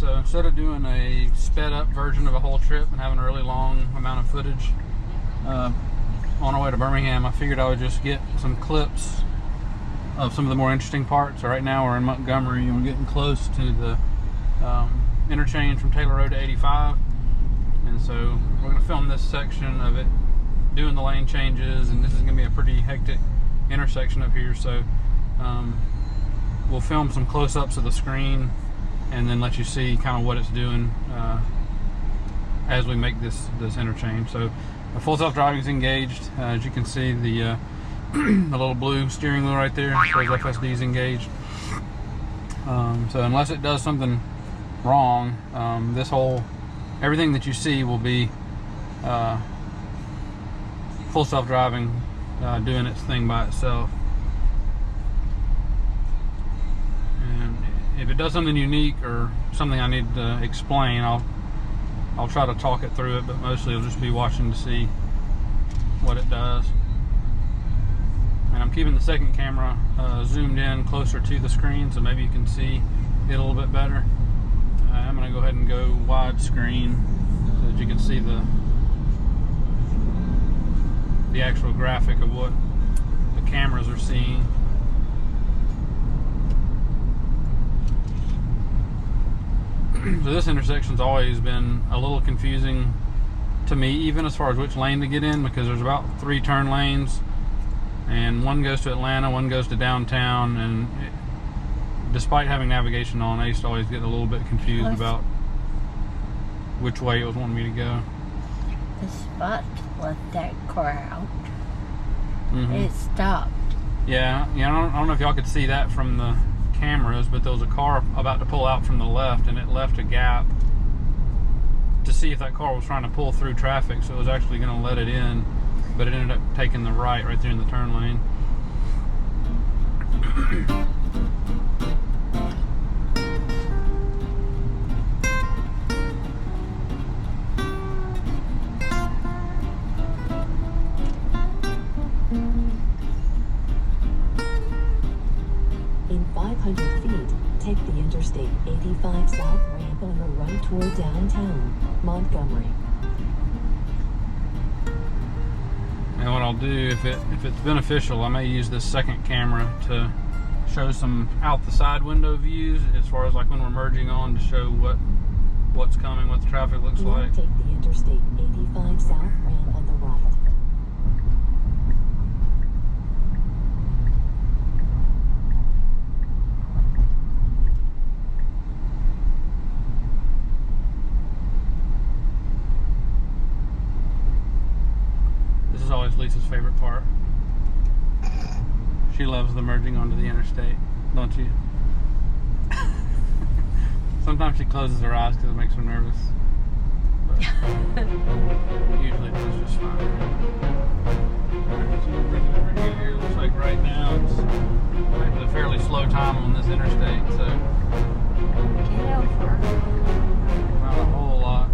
So instead of doing a sped up version of a whole trip and having a really long amount of footage on our way to Birmingham, I figured I would just get some clips of some of the more interesting parts. So right now we're in Montgomery and we're getting close to the interchange from Taylor Road to 85. And so we're going to film this section of it, doing the lane changes, and this is going to be a pretty hectic intersection up here. So we'll film some close-ups of the screen and then let you see kind of what it's doing as we make this interchange. So the full self-driving is engaged. As you can see, the little blue steering wheel right there shows FSD is engaged. So unless it does something wrong, everything that you see will be full self-driving, doing its thing by itself. And if it does something unique or something I need to explain, I'll try to talk it through it, but mostly I'll just be watching to see what it does. And I'm keeping the second camera zoomed in closer to the screen, so maybe you can see it a little bit better. I'm going to go ahead and go widescreen so that you can see the actual graphic of what the cameras are seeing. So this intersection's always been a little confusing to me, even as far as which lane to get in, because there's about 3 turn lanes, and one goes to Atlanta, one goes to downtown, and despite having navigation on, I used to always get a little bit confused about which way it was wanting me to go. The spot let that car out. Mm-hmm. It stopped. Yeah, I don't know if y'all could see that from the cameras, but there was a car about to pull out from the left, and it left a gap to see if that car was trying to pull through traffic, so it was actually going to let it in, but it ended up taking the right there in the turn lane. In 500 feet, take the Interstate 85 south ramp on the right toward downtown Montgomery. And what I'll do, if it's beneficial, I may use this second camera to show some out the side window views, as far as like when we're merging on, to show what's coming, what the traffic looks Now like. take the Interstate 85 south ramp on the right. This is always Lisa's favorite part. She loves the merging onto the interstate, don't you? Sometimes she closes her eyes because it makes her nervous. But usually it does just fine. So we'll bring it over here. It looks like right now it's a fairly slow time on this interstate, so Get over. not a whole lot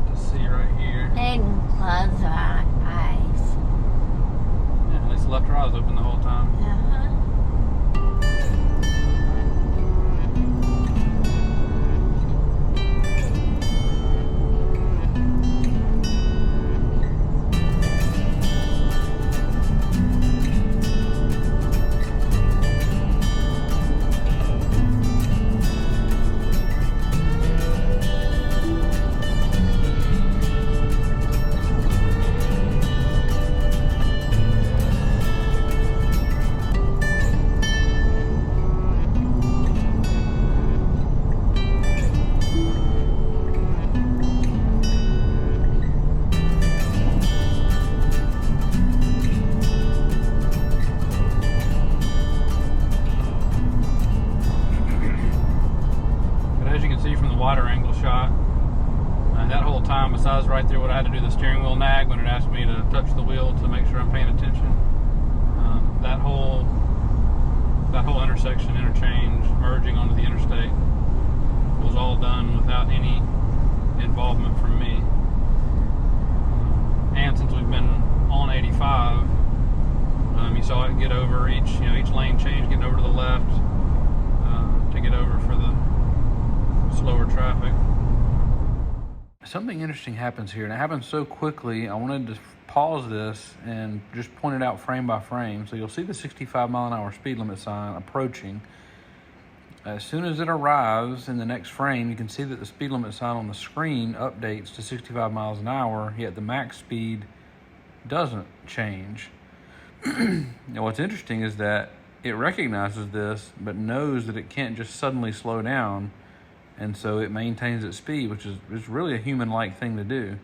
to see right here. And close our eyes. Yeah, at least left her eyes open the whole time. Wider angle shot, and that whole time, besides right there what I had to do the steering wheel nag when it asked me to touch the wheel to make sure I'm paying attention, that whole interchange merging onto the interstate was all done without any involvement from me. And since we've been on 85, you saw it get over each lane change, getting over to the left to get over for the something interesting happens here, and it happens so quickly. I wanted to pause this and just point it out frame by frame. So you'll see the 65-mile-an-hour speed limit sign approaching. As soon as it arrives in the next frame, you can see that the speed limit sign on the screen updates to 65 miles an hour, yet the max speed doesn't change. Now, what's interesting is that it recognizes this, but knows that it can't just suddenly slow down, and so it maintains its speed, which is really a human-like thing to do.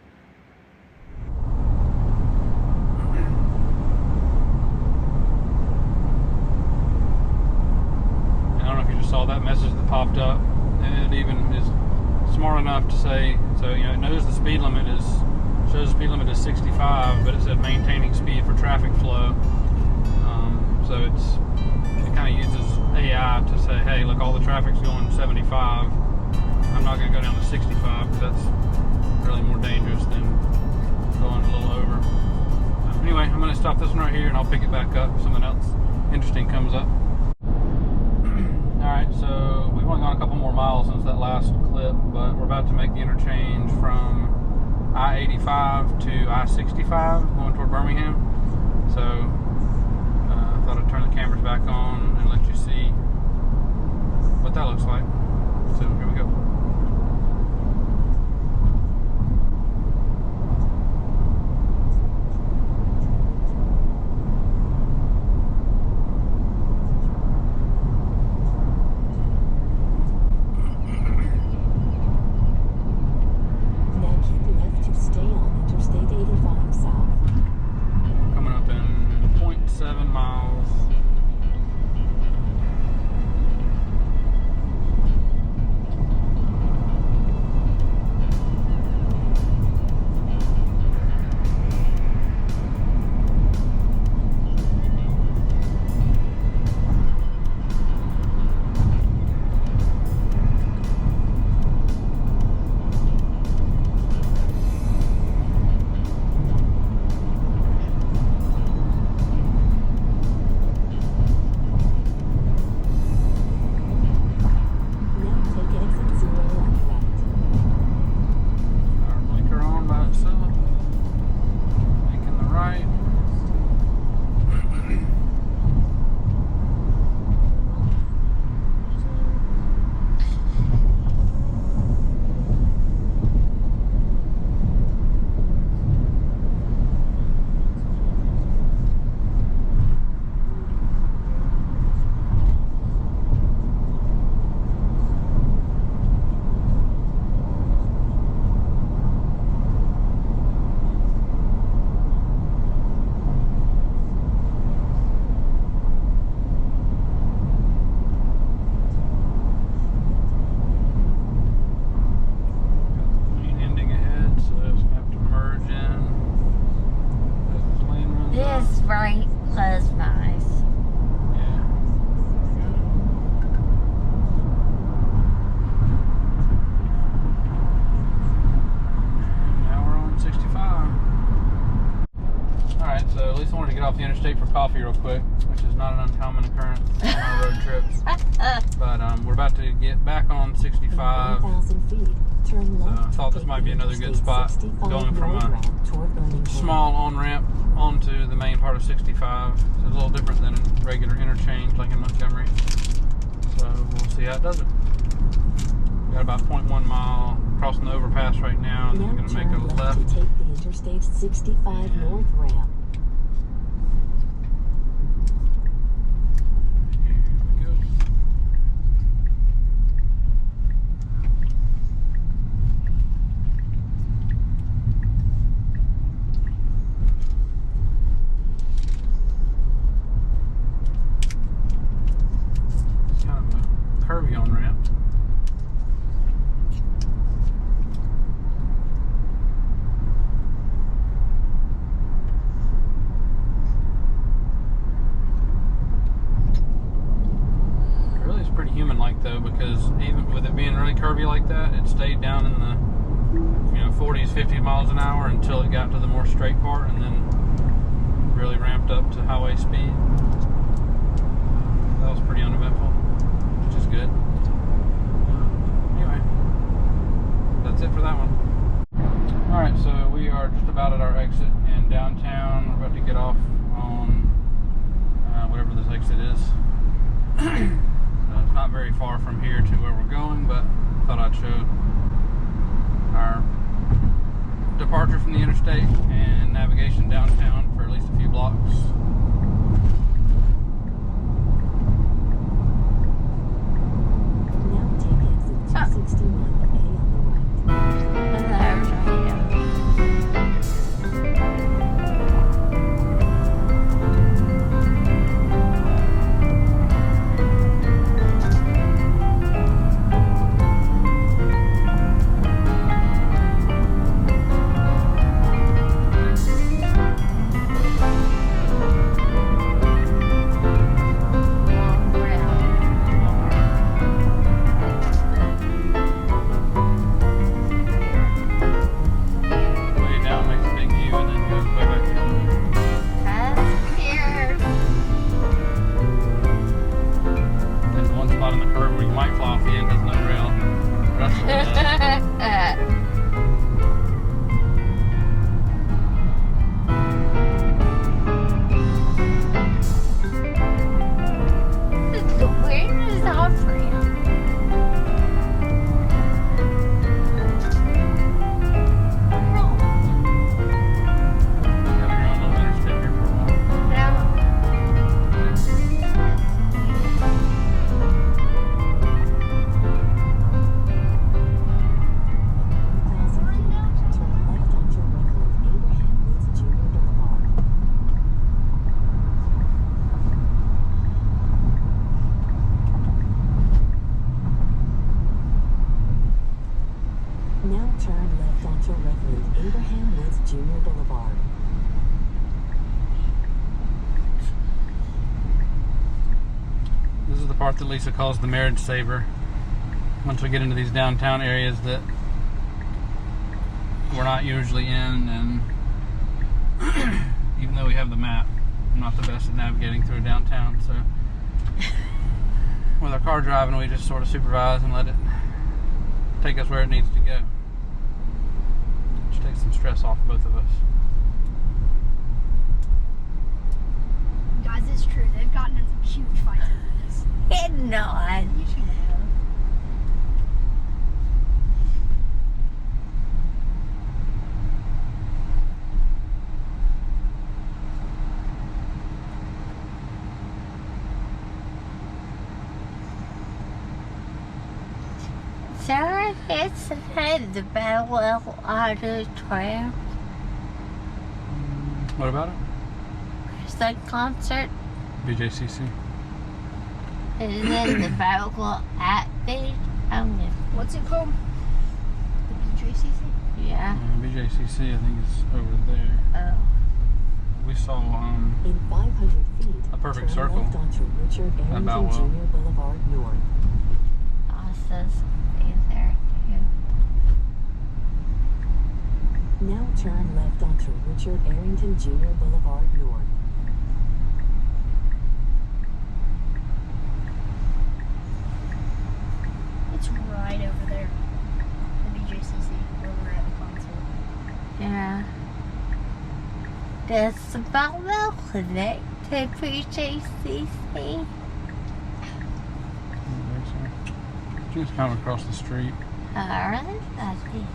Saw that message that popped up, and it even is smart enough to say, so it knows the speed limit shows the speed limit is 65, but it said maintaining speed for traffic flow. So it kind of uses AI to say, hey, look, all the traffic's going 75. I'm not going to go down to 65 because that's really more dangerous than going a little over. Anyway, I'm going to stop this one right here, and I'll pick it back up if something else interesting comes up. Alright, so we've only gone a couple more miles since that last clip, but we're about to make the interchange from I-85 to I-65 going toward Birmingham. So I thought I'd turn the cameras back on and let you see what that looks like. So here we go. Coming up in 0.7 miles. Off the interstate for coffee real quick, which is not an uncommon occurrence on our road trips. But we're about to get back on 65. So I thought this might be another good spot, going from a small on-ramp onto the main part of 65. It's a little different than regular interchange like in Montgomery. So we'll see how it does it. We got about 0.1 mile crossing the overpass right now, and then we're going to make a left. To take the Interstate 65 north ramp. Curvy on ramp. Really is pretty human-like though, because even with it being really curvy like that, it stayed down in the 40s, 50 miles an hour until it got to the more straight part, and then really ramped up to highway speed. That was pretty uneventful. Which is good. Anyway, that's it for that one. are just about at our exit in downtown. We're about to get off on whatever this exit is. It's not very far from here to where we're going, but I thought I'd show our departure from the interstate and navigation downtown for at least a few blocks. Now take exit 261A on the right. Now turn left onto Redwood Abraham Woods Jr. Boulevard. This is the part that Lisa calls the marriage saver. Once we get into these downtown areas that we're not usually in, and even though we have the map, I'm not the best at navigating through downtown, so with our car driving, we just sort of supervise and let it take us where it needs to go. Which takes some stress off both of us. Guys, it's true. They've gotten in some huge fights over this. It's not. You should have. Sarah gets at the Battle Auditorium. What about it? It's the concert. BJCC. And then the Battle at the What's it called? The BJCC? yeah. BJCC, I think, is over there. Oh. We saw In 500 feet, A perfect turn circle. left onto Richard About Arrington well. Jr. Boulevard North. Also stay there too. Now turn left onto Richard Arrington Jr. Boulevard North. It's right over there. The BJCC, where we're at the concert. Yeah. Does the Belleville connect to BJCC? Just kind of across the street. Alright, I see.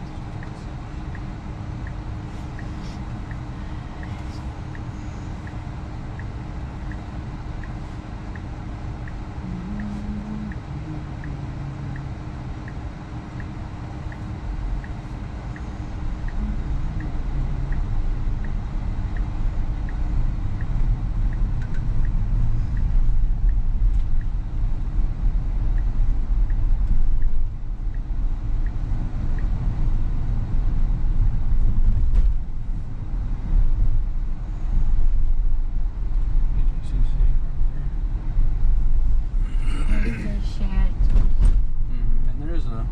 And there is a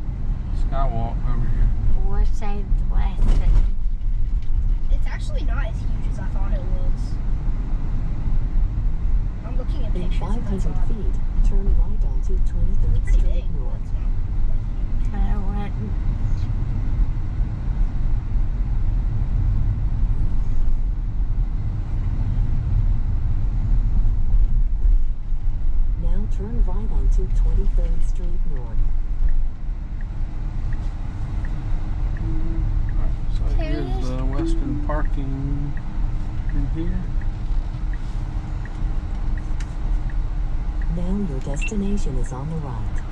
skywalk over here. We're saying the west. It's actually not as huge as I thought it was. I'm looking at In pictures. 500 and that's feet, turn right onto 23rd pretty Street big. North. It's not like huge. I went Turn right onto 23rd Street North. Alright, so here's the Weston parking in here. Now your destination is on the right.